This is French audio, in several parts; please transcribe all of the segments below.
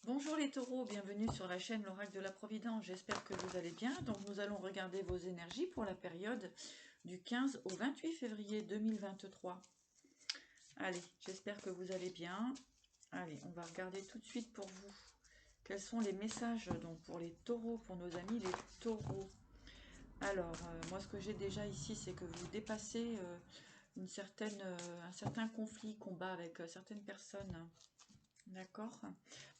Bonjour les taureaux, bienvenue sur la chaîne l'Oracle de la Providence, j'espère que vous allez bien. Donc nous allons regarder vos énergies pour la période du 15 au 28 février 2023. Allez, j'espère que vous allez bien. Allez, on va regarder tout de suite pour vous. Quels sont les messages donc pour les taureaux, pour nos amis les taureaux. Alors, moi ce que j'ai déjà ici, c'est que vous dépassez un certain conflit, combat avec certaines personnes. D'accord.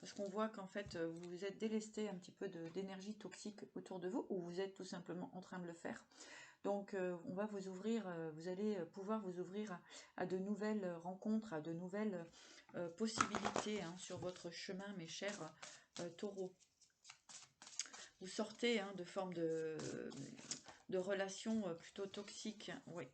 Parce qu'on voit qu'en fait, vous vous êtes délesté un petit peu d'énergie toxique autour de vous, ou vous êtes tout simplement en train de le faire. Donc, on va vous ouvrir, vous allez pouvoir vous ouvrir à de nouvelles rencontres, à de nouvelles possibilités sur votre chemin, mes chers taureaux. Vous sortez de forme de relations plutôt toxiques, oui.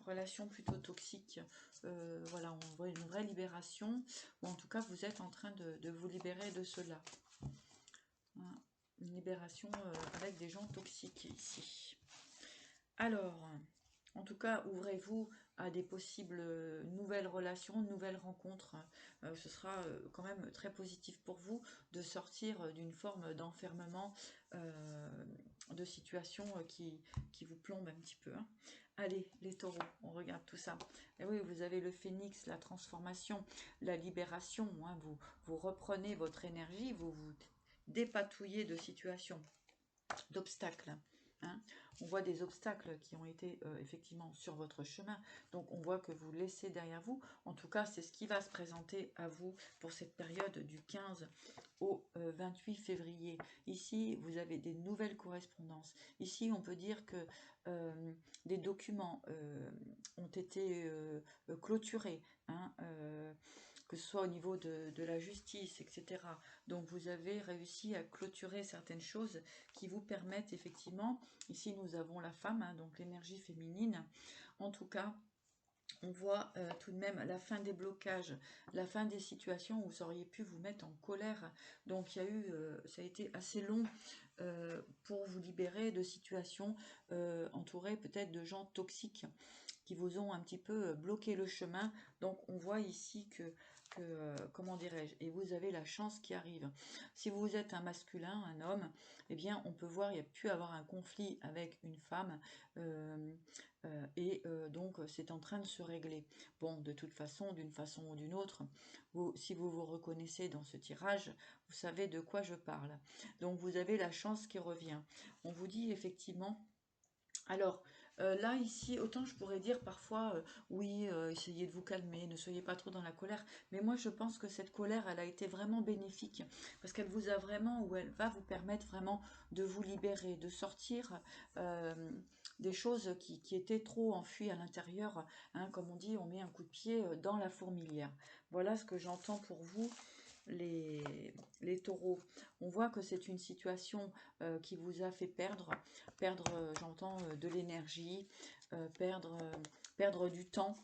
Relation plutôt toxique, voilà, on voit une vraie libération, ou en tout cas vous êtes en train de vous libérer de cela. Voilà. Une libération avec des gens toxiques ici. Alors, en tout cas, ouvrez-vous à des possibles nouvelles relations, nouvelles rencontres. Ce sera quand même très positif pour vous de sortir d'une forme d'enfermement, de situation qui vous plombe un petit peu. Allez, les taureaux, on regarde tout ça. Et oui, vous avez le phénix, la transformation, la libération. Vous reprenez votre énergie, vous vous dépatouillez de situations, d'obstacles. On voit des obstacles qui ont été effectivement sur votre chemin, donc on voit que vous laissez derrière vous. En tout cas, c'est ce qui va se présenter à vous pour cette période du 15 au 28 février. Ici, vous avez des nouvelles correspondances. Ici, on peut dire que des documents ont été clôturés, que ce soit au niveau de la justice, etc. Donc, vous avez réussi à clôturer certaines choses qui vous permettent effectivement, ici nous avons la femme, donc l'énergie féminine, en tout cas, on voit tout de même la fin des blocages, la fin des situations où vous auriez pu vous mettre en colère. Donc il y a eu, ça a été assez long pour vous libérer de situations entourées peut-être de gens toxiques qui vous ont un petit peu bloqué le chemin. Donc on voit ici que comment dirais-je, et vous avez la chance qui arrive. Si vous êtes un masculin, un homme, eh bien on peut voir, il y a pu avoir un conflit avec une femme, donc c'est en train de se régler. Bon, de toute façon, d'une façon ou d'une autre, si vous vous reconnaissez dans ce tirage, vous savez de quoi je parle. Donc vous avez la chance qui revient. On vous dit effectivement... Alors, là, ici, autant je pourrais dire parfois, oui, essayez de vous calmer, ne soyez pas trop dans la colère, mais moi je pense que cette colère, elle a été vraiment bénéfique, parce qu'elle vous a vraiment, ou elle va vous permettre vraiment de vous libérer, de sortir des choses qui étaient trop enfuies à l'intérieur, comme on dit, on met un coup de pied dans la fourmilière. Voilà ce que j'entends pour vous, les taureaux. On voit que c'est une situation qui vous a fait perdre, j'entends, de l'énergie, perdre du temps.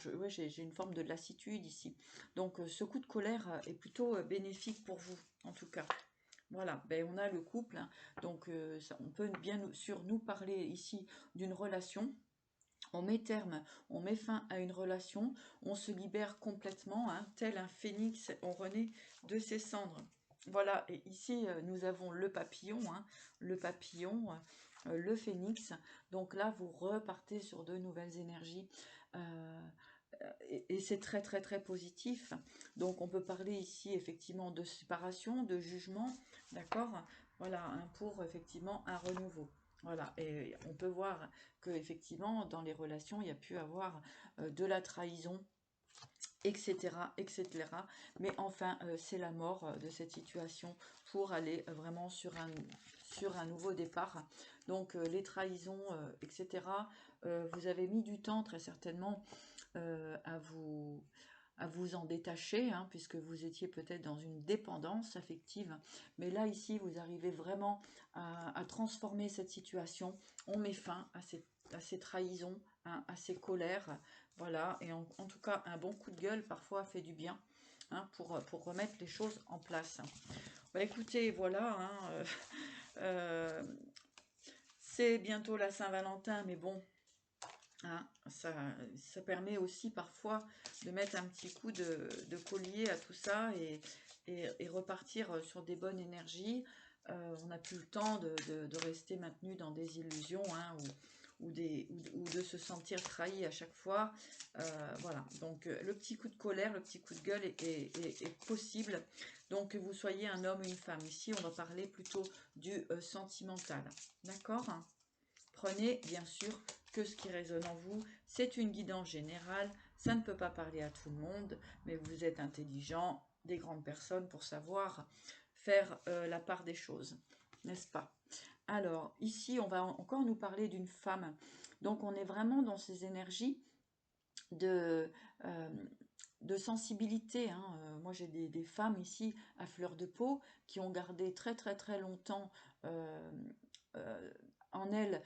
Ouais, j'ai une forme de lassitude ici. Donc ce coup de colère est plutôt bénéfique pour vous, en tout cas. Voilà, ben, on a le couple, donc on peut bien sûr nous parler ici d'une relation. On met terme, on met fin à une relation, on se libère complètement, tel un phénix, on renaît de ses cendres. Voilà, et ici nous avons le papillon, le phénix. Donc là, vous repartez sur de nouvelles énergies. Et c'est très très très positif. Donc on peut parler ici effectivement de séparation, de jugement, d'accord. Voilà, pour effectivement un renouveau. Voilà, et on peut voir que effectivement dans les relations il y a pu avoir de la trahison, etc., etc. Mais enfin, c'est la mort de cette situation pour aller vraiment sur un nouveau départ. Donc les trahisons, etc., vous avez mis du temps très certainement à vous en détacher, puisque vous étiez peut-être dans une dépendance affective. Mais là, ici, vous arrivez vraiment à transformer cette situation. On met fin à ces trahisons, à ces colères. Voilà, et en tout cas, un bon coup de gueule, parfois, fait du bien. Pour remettre les choses en place. Bah, écoutez, voilà, c'est bientôt la Saint-Valentin, mais bon, ça permet aussi parfois de mettre un petit coup de collier à tout ça et et repartir sur des bonnes énergies. On n'a plus le temps de rester maintenu dans des illusions, hein, ou de se sentir trahi à chaque fois. Voilà, donc le petit coup de colère, le petit coup de gueule est possible. Donc que vous soyez un homme ou une femme. Ici, on va parler plutôt du sentimental. D'accord? Prenez bien sûr que ce qui résonne en vous. C'est une guidance générale. Ça ne peut pas parler à tout le monde, mais vous êtes intelligent, des grandes personnes pour savoir faire la part des choses, n'est-ce pas? Alors, ici, on va encore nous parler d'une femme. Donc, on est vraiment dans ces énergies de, euh, de sensibilité, hein. Moi, j'ai des femmes ici à fleur de peau qui ont gardé très, très, très longtemps euh, euh, en elles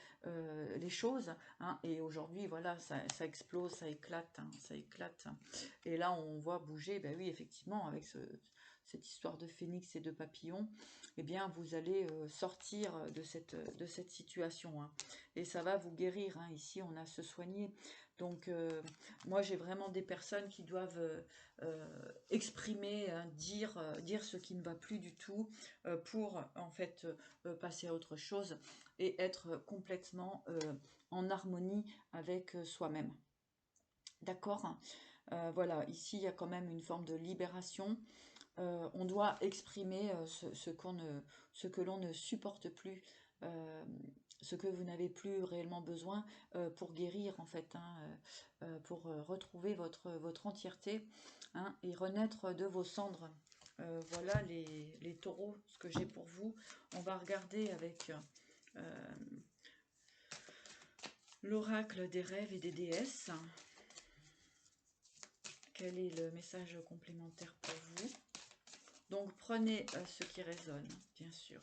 les choses, hein. Et aujourd'hui, voilà, ça explose, ça éclate, hein, ça éclate. Et là, on voit bouger, ben oui, effectivement, avec cette histoire de phénix et de papillon, eh bien, vous allez sortir de cette situation, hein. Et ça va vous guérir, hein. Ici, on a se soigner. Donc, moi, j'ai vraiment des personnes qui doivent exprimer, hein, dire ce qui ne va plus du tout pour, en fait, passer à autre chose et être complètement en harmonie avec soi-même. D'accord? Voilà, ici, il y a quand même une forme de libération. On doit exprimer ce que l'on ne supporte plus, euh, ce que vous n'avez plus réellement besoin pour guérir en fait, hein, pour retrouver votre entièreté, hein, et renaître de vos cendres. Voilà les taureaux, ce que j'ai pour vous. On va regarder avec l'oracle des rêves et des déesses. Quel est le message complémentaire pour vous? Donc prenez ce qui résonne, bien sûr.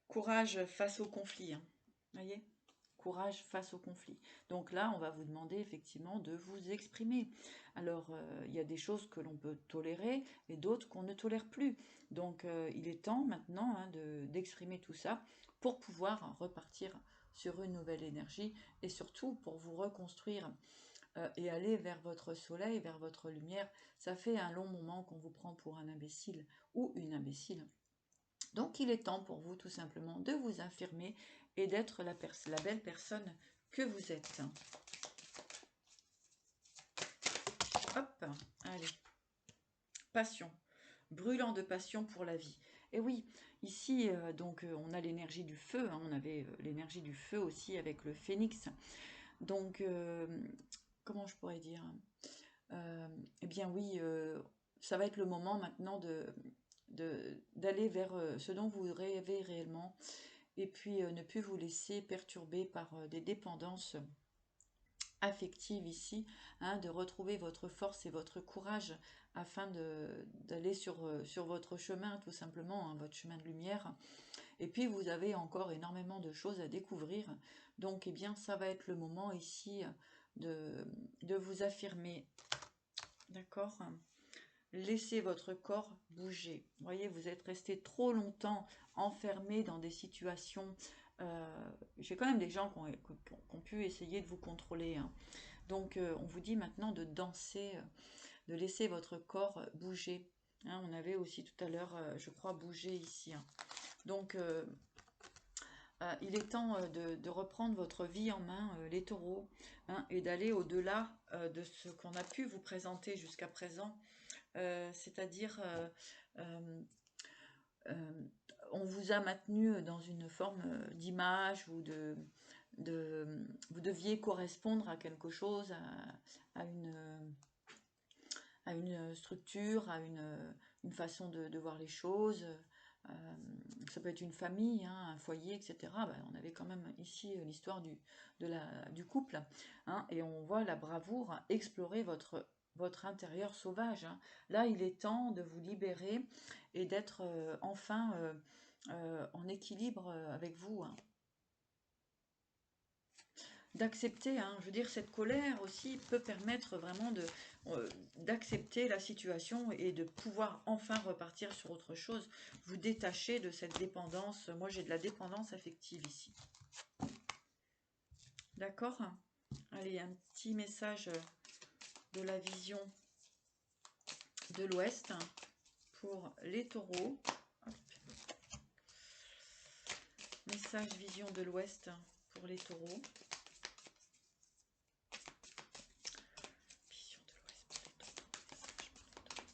Courage face au conflit, hein. Voyez? Courage face au conflit. Donc là, on va vous demander effectivement de vous exprimer. Alors, il y a des choses que l'on peut tolérer et d'autres qu'on ne tolère plus. Donc, il est temps maintenant, hein, d'exprimer tout ça pour pouvoir repartir sur une nouvelle énergie et surtout pour vous reconstruire et aller vers votre soleil, vers votre lumière. Ça fait un long moment qu'on vous prend pour un imbécile ou une imbécile. Donc il est temps pour vous tout simplement de vous affirmer et d'être la belle personne que vous êtes. Hop, allez. Passion. Brûlant de passion pour la vie. Et oui, ici, donc on a l'énergie du feu, hein, on avait l'énergie du feu aussi avec le phénix. Donc, comment je pourrais dire? Eh bien oui, ça va être le moment maintenant d'aller vers ce dont vous rêvez réellement, et puis ne plus vous laisser perturber par des dépendances affectives ici, hein, de retrouver votre force et votre courage afin d'aller sur votre chemin tout simplement, hein, votre chemin de lumière. Et puis vous avez encore énormément de choses à découvrir, donc eh bien ça va être le moment ici de vous affirmer. D'accord? Laissez votre corps bouger. Vous voyez, vous êtes resté trop longtemps enfermé dans des situations. J'ai quand même des gens qui ont pu essayer de vous contrôler, hein. Donc, on vous dit maintenant de danser, de laisser votre corps bouger, hein. On avait aussi tout à l'heure, je crois, bouger ici, hein. Donc, il est temps de reprendre votre vie en main, les taureaux, hein, et d'aller au-delà de ce qu'on a pu vous présenter jusqu'à présent. C'est-à-dire, euh, on vous a maintenu dans une forme d'image ou vous deviez correspondre à quelque chose, à une structure, à une façon de voir les choses. Ça peut être une famille, hein, un foyer, etc. Ben, on avait quand même ici l'histoire du couple, hein, et on voit la bravoure, hein, explorer votre intérieur sauvage, hein. Là, il est temps de vous libérer et d'être enfin en équilibre avec vous, hein. D'accepter, hein, je veux dire, cette colère aussi peut permettre vraiment d'accepter la situation et de pouvoir enfin repartir sur autre chose, vous détacher de cette dépendance. Moi, j'ai de la dépendance affective ici. D'accord? Allez, un petit message de la vision de l'Ouest pour les taureaux. Hop. Message vision de l'Ouest pour les taureaux. Vision de l'Ouest pour les taureaux.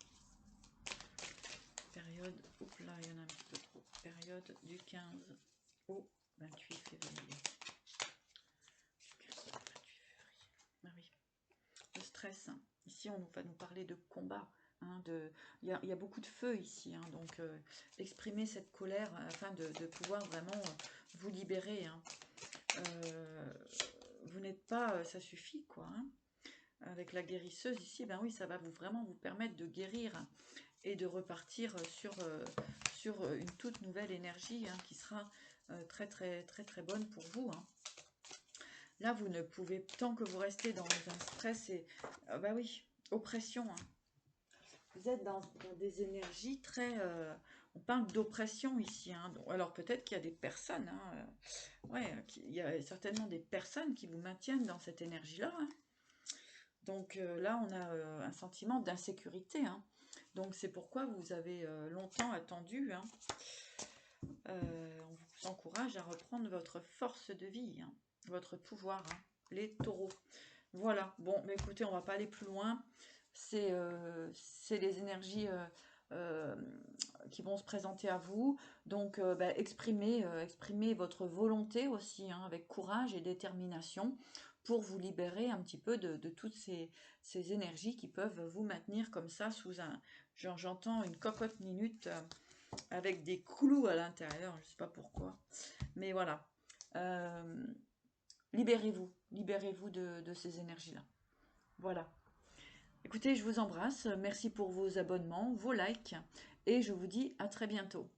Période, oups là, il y en a un petit peu trop. Période du 15 au 28 février. Du 15 au 28 février. Ah oui. Le stress. Ici, on va nous parler de combat. Hein, il y a beaucoup de feu ici. Hein, donc, exprimer cette colère afin de pouvoir vraiment vous libérer. Hein. Vous n'êtes pas... ça suffit, quoi. Hein. Avec la guérisseuse ici, ben oui, ça va vraiment vous permettre de guérir et de repartir sur une toute nouvelle énergie hein, qui sera très, très, très, très bonne pour vous. Hein. Là, vous ne pouvez, tant que vous restez dans un stress et, bah oui, oppression. Hein. Vous êtes dans des énergies très, on parle d'oppression ici. Hein. Donc, alors peut-être qu'il y a des personnes, hein, ouais, il y a certainement des personnes qui vous maintiennent dans cette énergie-là. Hein. Donc là, on a un sentiment d'insécurité. Hein. Donc c'est pourquoi vous avez longtemps attendu. Hein. On vous encourage à reprendre votre force de vie, hein, votre pouvoir, hein, les taureaux. Voilà, bon, mais écoutez, on va pas aller plus loin. C'est les énergies qui vont se présenter à vous. Donc, bah, exprimez votre volonté aussi, hein, avec courage et détermination pour vous libérer un petit peu de toutes ces énergies qui peuvent vous maintenir comme ça sous un... J'entends une cocotte minute avec des clous à l'intérieur, je ne sais pas pourquoi. Mais voilà. Libérez-vous. Libérez-vous de ces énergies-là. Voilà. Écoutez, je vous embrasse. Merci pour vos abonnements, vos likes. Et je vous dis à très bientôt.